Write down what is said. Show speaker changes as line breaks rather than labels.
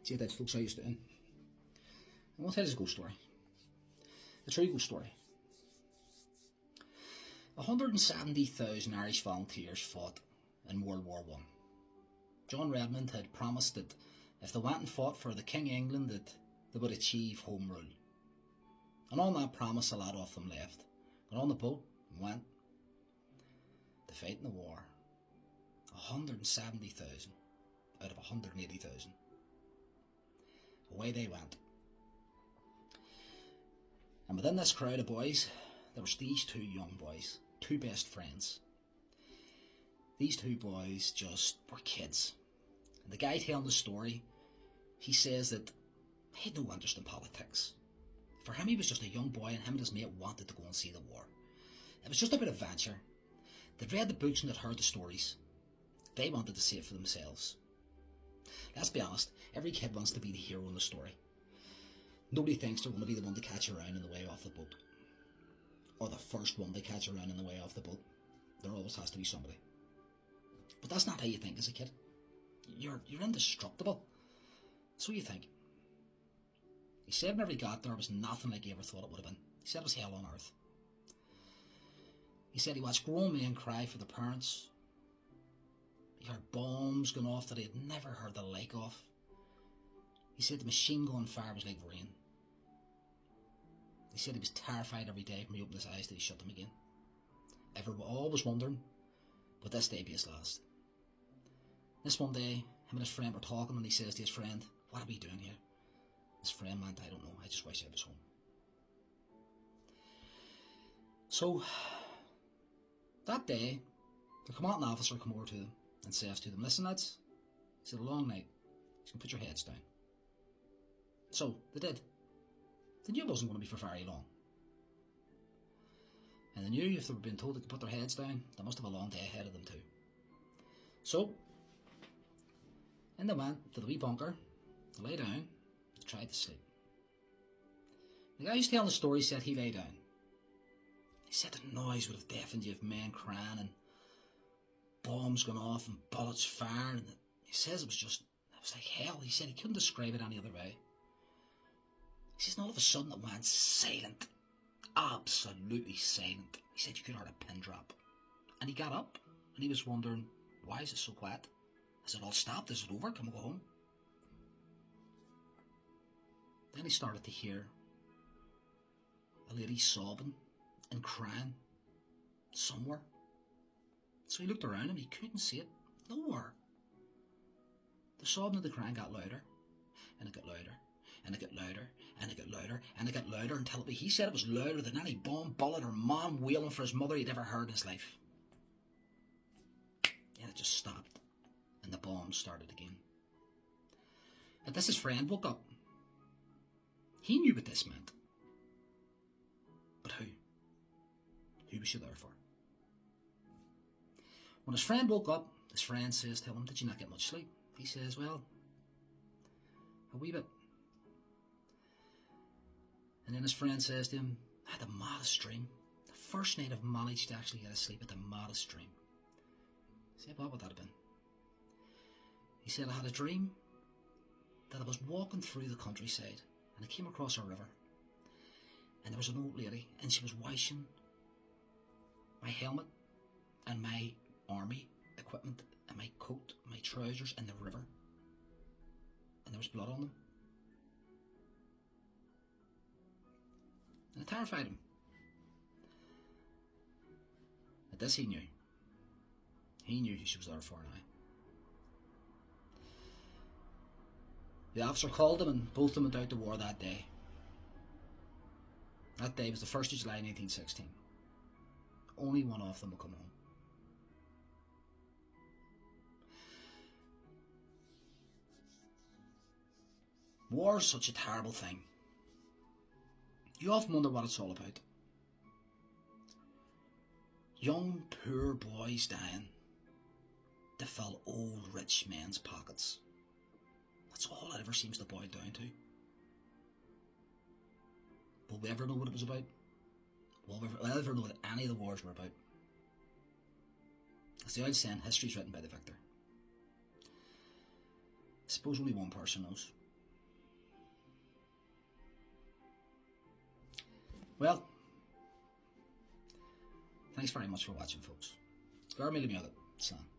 See what that folks I used to doing. I want to tell you a ghost story. A true ghost story. 170,000 Irish volunteers fought in World War I. John Redmond had promised that if they went and fought for the King of England that they would achieve Home Rule. And on that promise a lot of them left. Got on the boat and went to fight in the war. 170,000 out of 180,000. Away they went. And within this crowd of boys, there was these two young boys, two best friends. These two boys just were kids. And the guy telling the story, he says that he had no interest in politics. For him, he was just a young boy, and him and his mate wanted to go and see the war. It was just a bit of adventure. They'd read the books and they'd heard the stories. They wanted to see it for themselves. Let's be honest, every kid wants to be the hero in the story. Nobody thinks they're going to be the one to catch a round on the way off the boat. Or the first one to catch a round on the way off the boat. There always has to be somebody. But that's not how you think as a kid. You're indestructible. That's what you think. He said whenever he got there, it was nothing like he ever thought it would have been. He said it was hell on earth. He said he watched grown men cry for their parents. He heard bombs going off that he had never heard the like of. He said the machine gun fire was like rain. He said he was terrified every day when he opened his eyes that he shut them again. Always wondering, would this day be his last? This one day, him and his friend were talking and he says to his friend, "What are we doing here?" His friend went, "I don't know, I just wish I was home." So, that day, the commanding officer come over to them and says to them, "Listen lads, it's a long night, you can put your heads down." So, they did. They knew it wasn't going to be for very long. And they knew if they were being told to put their heads down, they must have a long day ahead of them too. So, in they went to the wee bunker, they lay down, they tried to sleep. The guy who's telling the story said he lay down. He said the noise would have deafened you of men crying and bombs going off and bullets firing. And he says it was like hell. He said he couldn't describe it any other way. He says, and all of a sudden it went silent. Absolutely silent. He said you could hear a pin drop. And he got up and he was wondering, why is it so quiet? Has it all stopped? Is it over? Can we go home? Then he started to hear a lady sobbing and crying somewhere. So he looked around and he couldn't see it nowhere. The sobbing and the crying got louder, and it got louder, and it got louder, and it got louder, and it got louder until he said it was louder than any bomb, bullet or man wailing for his mother he'd ever heard in his life. And it just stopped, and the bombs started again. At this, his friend woke up. He knew what this meant. But who? Who was she there for? When his friend woke up, his friend says to him, "Did you not get much sleep?" He says, "Well, a wee bit." And then his friend says to him, "I had the maddest dream. The first night I've managed to actually get to sleep, at the maddest dream." He said, "What would that have been?" He said, "I had a dream that I was walking through the countryside and I came across a river. And there was an old lady and she was washing my helmet and my army equipment and my coat, my trousers in the river. And there was blood on them. And it terrified him." At this he knew. He knew who she was there for now. The officer called him and both of them went out to war that day. That day was the 1st of July 1916. Only one of them will come home. War is such a terrible thing. You often wonder what it's all about. Young, poor boys dying to fill old, rich men's pockets. That's all it ever seems to boil down to. Will we ever know what it was about? Will we ever know what any of the wars were about? As the old saying, history's written by the victor. I suppose only one person knows. Well, thanks very much for watching, folks. Gar mille mjøde. Slán.